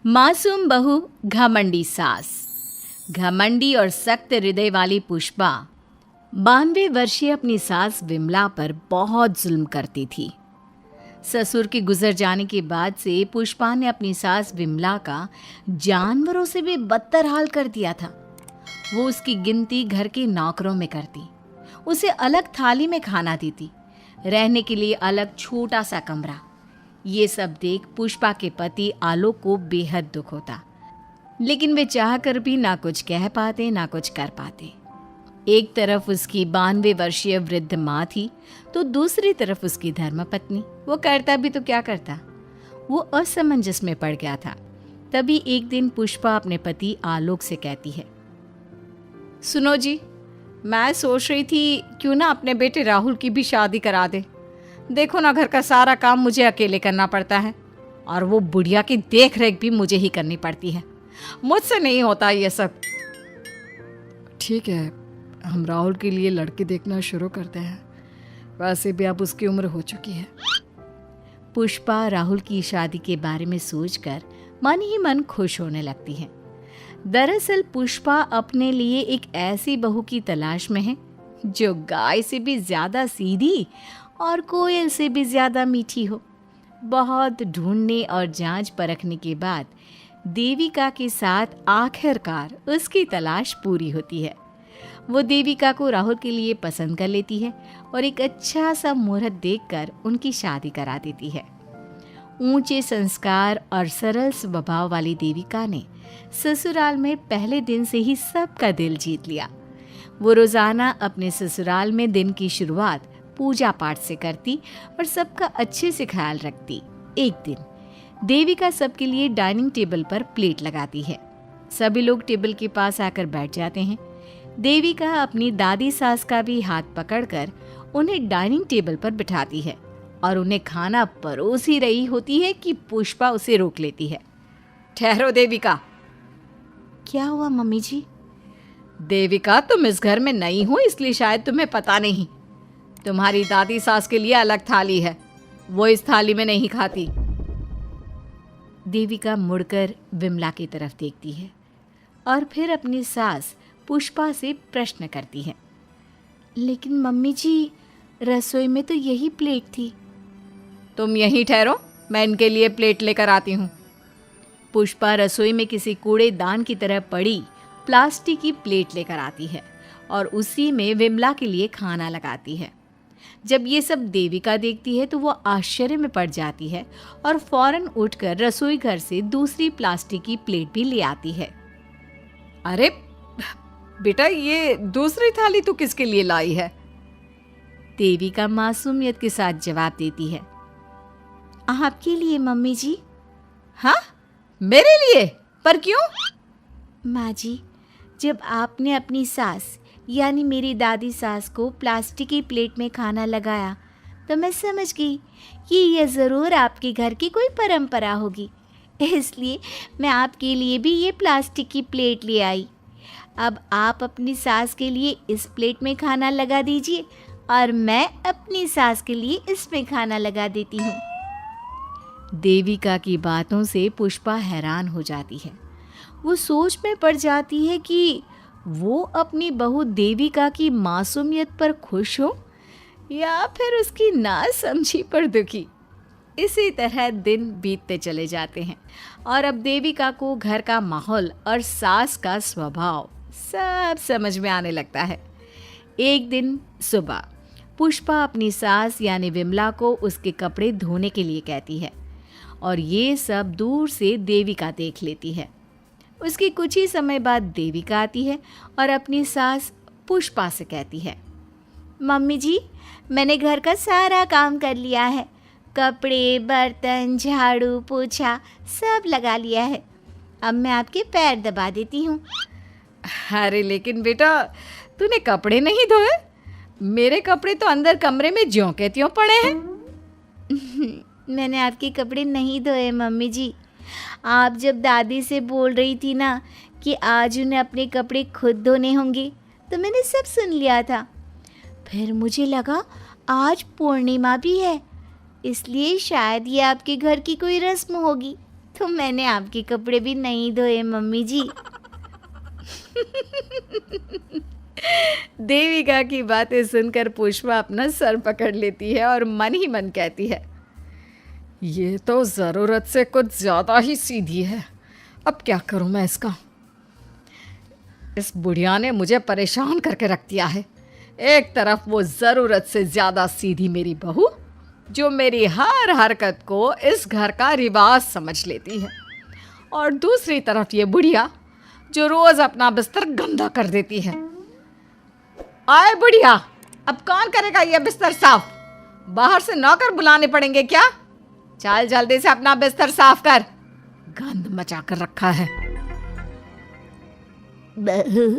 मासूम बहू, घमंडी सास। घमंडी और सख्त हृदय वाली पुष्पा 92 वर्षीय अपनी सास विमला पर बहुत जुल्म करती थी। ससुर के गुजर जाने के बाद से पुष्पा ने अपनी सास विमला का जानवरों से भी बदतर हाल कर दिया था। वो उसकी गिनती घर के नौकरों में करती, उसे अलग थाली में खाना देती, रहने के लिए अलग छोटा सा कमरा। ये सब देख पुष्पा के पति आलोक को बेहद दुख होता, लेकिन वे चाह कर भी ना कुछ कह पाते ना कुछ कर पाते। एक तरफ उसकी 92 वर्षीय वृद्ध माँ थी, तो दूसरी तरफ उसकी धर्मपत्नी। वो करता भी तो क्या करता, वो असमंजस में पड़ गया था। तभी एक दिन पुष्पा अपने पति आलोक से कहती है, सुनो जी, मैं सोच रही थी क्यों ना अपने बेटे राहुल की भी शादी करा दे। देखो ना, घर का सारा काम मुझे अकेले करना पड़ता है और वो बुढ़िया की देख रेख भी मुझे ही करनी पड़ती है। मुझसे नहीं होता ये सब। ठीक है, हम राहुल के लिए लड़के देखना शुरू करते हैं। वैसे भी अब उसकी उम्र हो चुकी है। पुष्पा राहुल की शादी के बारे में सोचकर मन ही मन खुश होने लगती है। दरअसल पुष्पा अपने लिए एक ऐसी बहू की तलाश में है जो गाय से भी ज्यादा सीधी और कोयल से भी ज्यादा मीठी हो। बहुत ढूंढने और जांच परखने के बाद देविका के साथ आखिरकार उसकी तलाश पूरी होती है। वो देविका को राहुल के लिए पसंद कर लेती है और एक अच्छा सा मुहूर्त देखकर उनकी शादी करा देती है। ऊंचे संस्कार और सरल स्वभाव वाली देविका ने ससुराल में पहले दिन से ही सबका दिल जीत लिया। वो रोजाना अपने ससुराल में दिन की शुरुआत पूजा पाठ से करती और सबका अच्छे से ख्याल रखती। एक दिन देविका सबके लिए डाइनिंग टेबल पर प्लेट लगाती है। सभी लोग टेबल के पास आकर बैठ जाते हैं। देविका अपनी दादी सास का भी हाथ पकड़कर उन्हें डाइनिंग टेबल पर बिठाती है और उन्हें खाना परोस ही रही होती है कि पुष्पा उसे रोक लेती है। ठहरो देविका। क्या हुआ मम्मी जी? देविका, तुम इस घर में नई हो इसलिए शायद तुम्हें पता नहीं। तुम्हारी दादी सास के लिए अलग थाली है, वो इस थाली में नहीं खाती। देविका मुड़कर विमला की तरफ देखती है और फिर अपनी सास पुष्पा से प्रश्न करती है, लेकिन मम्मी जी, रसोई में तो यही प्लेट थी। तुम यहीं ठहरो, मैं इनके लिए प्लेट लेकर आती हूँ। पुष्पा रसोई में किसी कूड़ेदान की तरह पड़ी प्लास्टिक की प्लेट लेकर आती है और उसी में विमला के लिए खाना लगाती है। जब ये सब देविका देखती है तो वो आश्चर्य में पड़ जाती है और फौरन उठकर रसोई घर से दूसरी प्लास्टिक की प्लेट भी ले आती है। अरे बेटा, ये दूसरी थाली तो किसके लिए लाई है? देविका मासूमियत के साथ जवाब देती है, आपके लिए मम्मी जी। हाँ, मेरे लिए? पर क्यों? माँ जी, जब आपने अपनी सास यानी मेरी दादी सास को प्लास्टिक की प्लेट में खाना लगाया तो मैं समझ गई कि यह ज़रूर आपके घर की कोई परंपरा होगी, इसलिए मैं आपके लिए भी ये प्लास्टिक की प्लेट ले आई। अब आप अपनी सास के लिए इस प्लेट में खाना लगा दीजिए और मैं अपनी सास के लिए इसमें खाना लगा देती हूँ। देविका की बातों से पुष्पा हैरान हो जाती है। वो सोच में पड़ जाती है कि वो अपनी बहू देविका की मासूमियत पर खुश हो या फिर उसकी नासमझी पर दुखी। इसी तरह दिन बीतते चले जाते हैं और अब देविका को घर का माहौल और सास का स्वभाव सब समझ में आने लगता है। एक दिन सुबह पुष्पा अपनी सास यानी विमला को उसके कपड़े धोने के लिए कहती है और ये सब दूर से देविका देख लेती है। उसके कुछ ही समय बाद देविका आती है और अपनी सास पुष्पा से कहती है, मम्मी जी, मैंने घर का सारा काम कर लिया है। कपड़े, बर्तन, झाड़ू, पोछा सब लगा लिया है। अब मैं आपके पैर दबा देती हूँ। अरे लेकिन बेटा, तूने कपड़े नहीं धोए? मेरे कपड़े तो अंदर कमरे में ज्यों के त्यों पड़े हैं। मैंने आपके कपड़े नहीं धोए मम्मी जी। आप जब दादी से बोल रही थी ना कि आज उन्हें अपने कपड़े खुद धोने होंगे, तो मैंने सब सुन लिया था। फिर मुझे लगा आज पूर्णिमा भी है, इसलिए शायद ये आपके घर की कोई रस्म होगी, तो मैंने आपके कपड़े भी नहीं धोए मम्मी जी। देविका की बातें सुनकर पुष्पा अपना सर पकड़ लेती है और मन ही मन कहती है, ये तो ज़रूरत से कुछ ज़्यादा ही सीधी है। अब क्या करूं मैं इसका? इस बुढ़िया ने मुझे परेशान करके रख दिया है। एक तरफ वो ज़रूरत से ज़्यादा सीधी मेरी बहू, जो मेरी हर हरकत को इस घर का रिवाज समझ लेती है, और दूसरी तरफ ये बुढ़िया जो रोज़ अपना बिस्तर गंदा कर देती है। आए बुढ़िया, अब कौन करेगा ये बिस्तर साफ? बाहर से नौकर बुलाने पड़ेंगे क्या? चल जल्दी से अपना बिस्तर साफ कर, गंद मचा कर रखा है। बहू,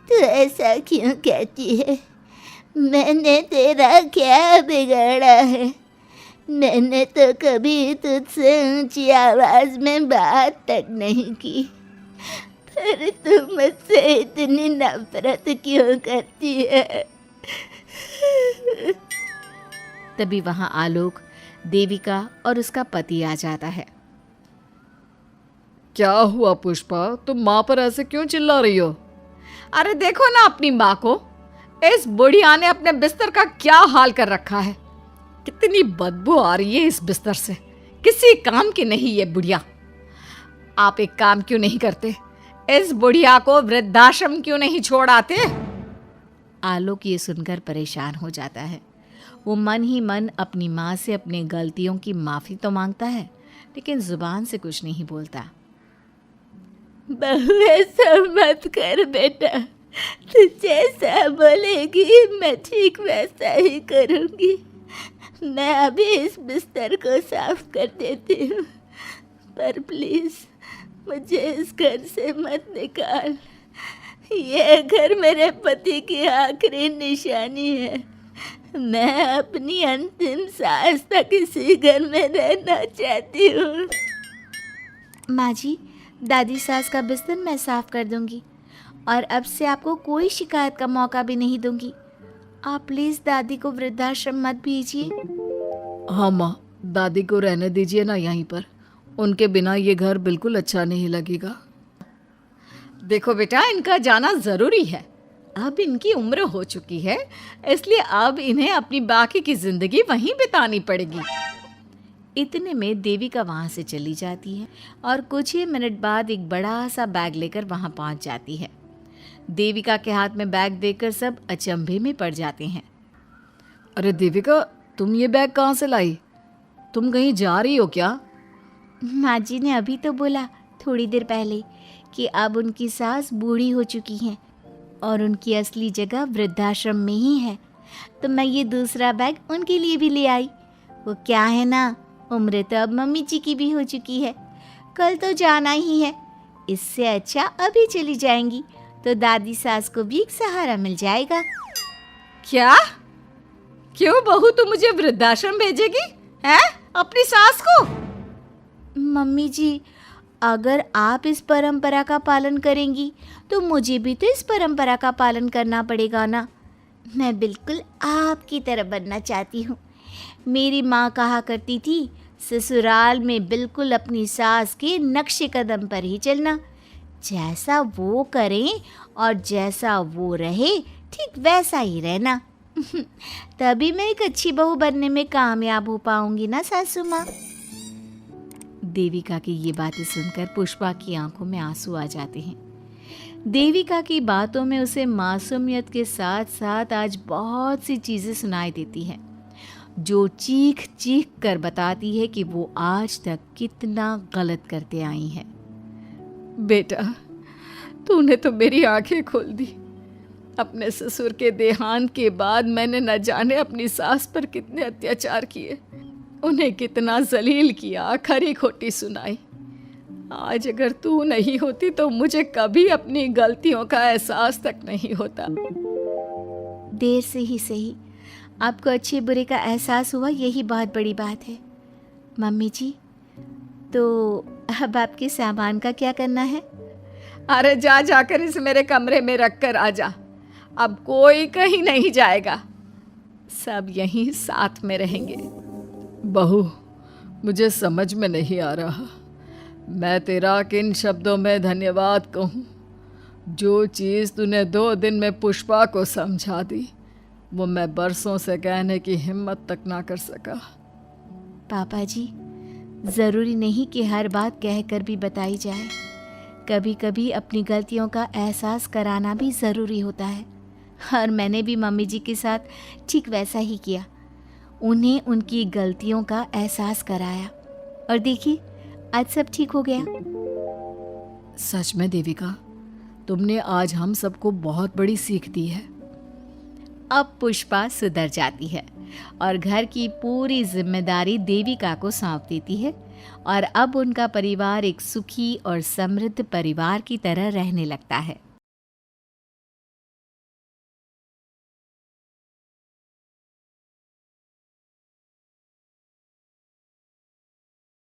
तू ऐसा क्यों कहती है? मैंने तेरा क्या बिगाड़ा है? मैंने तो कभी तुझसे ऊंची आवाज में बात तक नहीं की, पर तू मुझसे इतनी नफरत क्यों करती है? तभी वहां आलोक, देविका और उसका पति आ जाता है। क्या हुआ पुष्पा, तुम माँ पर ऐसे क्यों चिल्ला रही हो? अरे देखो ना अपनी माँ को, इस बुढ़िया ने अपने बिस्तर का क्या हाल कर रखा है। कितनी बदबू आ रही है इस बिस्तर से, किसी काम की नहीं ये बुढ़िया। आप एक काम क्यों नहीं करते, इस बुढ़िया को वृद्धाश्रम क्यों नहीं छोड़ आते? आलोक ये सुनकर परेशान हो जाता है। वो मन ही मन अपनी माँ से अपनी गलतियों की माफ़ी तो मांगता है, लेकिन जुबान से कुछ नहीं बोलता। बहू, ऐसा मत कर बेटा, तू जैसा बोलेगी मैं ठीक वैसा ही करूँगी। मैं अभी इस बिस्तर को साफ कर देती हूँ, पर प्लीज़ मुझे इस घर से मत निकाल। यह घर मेरे पति की आखिरी निशानी है। मैं अपनी अंतिम सांस तक इसी घर में रहना चाहती हूँ। माँ जी, दादी सास का बिस्तर मैं साफ कर दूंगी और अब से आपको कोई शिकायत का मौका भी नहीं दूंगी। आप प्लीज़ दादी को वृद्धाश्रम मत भेजिए। हाँ माँ, दादी को रहने दीजिए ना यहीं पर, उनके बिना ये घर बिल्कुल अच्छा नहीं लगेगा। देखो बेटा, इनका जाना ज़रूरी है। अब इनकी उम्र हो चुकी है, इसलिए अब इन्हें अपनी बाकी की ज़िंदगी वहीं बितानी पड़ेगी। इतने में देविका वहाँ से चली जाती है और कुछ ही मिनट बाद एक बड़ा सा बैग लेकर वहाँ पहुँच जाती है। देविका के हाथ में बैग देखकर सब अचंभे में पड़ जाते हैं। अरे देविका, तुम ये बैग कहाँ से लाई? तुम कहीं जा रही हो क्या? माँ जी ने अभी तो बोला थोड़ी देर पहले कि अब उनकी सास बूढ़ी हो चुकी हैं और उनकी असली जगह वृद्धाश्रम में ही है, तो मैं ये दूसरा बैग उनके लिए भी ले आई। वो क्या है ना, उम्र तो अब मम्मी जी की भी हो चुकी है, कल तो जाना ही है। इससे अच्छा अभी चली जाएंगी तो दादी सास को भी एक सहारा मिल जाएगा। क्या? क्यों बहू, तू मुझे वृद्धाश्रम भेजेगी हैं, अपनी सास को? मम्मी जी, अगर आप इस परंपरा का पालन करेंगी तो मुझे भी तो इस परंपरा का पालन करना पड़ेगा ना। मैं बिल्कुल आपकी तरह बनना चाहती हूँ। मेरी माँ कहा करती थी, ससुराल में बिल्कुल अपनी सास के नक्शे कदम पर ही चलना। जैसा वो करें और जैसा वो रहे, ठीक वैसा ही रहना। तभी मैं एक अच्छी बहू बनने में कामयाब हो पाऊंगी ना सासू माँ। देविका की ये बातें सुनकर पुष्पा की आंखों में आंसू आ जाते हैं। देविका की बातों में उसे मासूमियत के साथ साथ आज बहुत सी चीज़ें सुनाई देती हैं, जो चीख चीख कर बताती है कि वो आज तक कितना गलत करते आई हैं। बेटा, तूने तो मेरी आंखें खोल दी। अपने ससुर के देहांत के बाद मैंने न जाने अपनी सास पर कितने अत्याचार किए, उन्हें कितना जलील किया, खरी खोटी सुनाई। आज अगर तू नहीं होती तो मुझे कभी अपनी गलतियों का एहसास तक नहीं होता। देर से ही सही, आपको अच्छे बुरे का एहसास हुआ, यही बहुत बड़ी बात है। मम्मी जी, तो अब आपके सामान का क्या करना है? अरे जा जाकर इसे मेरे कमरे में रख कर आ जा। अब कोई कहीं नहीं जाएगा, सब यहीं साथ में रहेंगे। बहू, मुझे समझ में नहीं आ रहा, मैं तेरा किन शब्दों में धन्यवाद कहूँ। जो चीज़ तूने 2 दिन में पुष्पा को समझा दी, वो मैं बरसों से कहने की हिम्मत तक ना कर सका। पापा जी, ज़रूरी नहीं कि हर बात कहकर भी बताई जाए। कभी कभी अपनी गलतियों का एहसास कराना भी ज़रूरी होता है, और मैंने भी मम्मी जी के साथ ठीक वैसा ही किया। उन्हें उनकी गलतियों का एहसास कराया, और देखिए आज सब ठीक हो गया। सच में देविका, तुमने आज हम सबको बहुत बड़ी सीख दी है। अब पुष्पा सुधर जाती है और घर की पूरी जिम्मेदारी देविका को सौंप देती है, और अब उनका परिवार एक सुखी और समृद्ध परिवार की तरह रहने लगता है।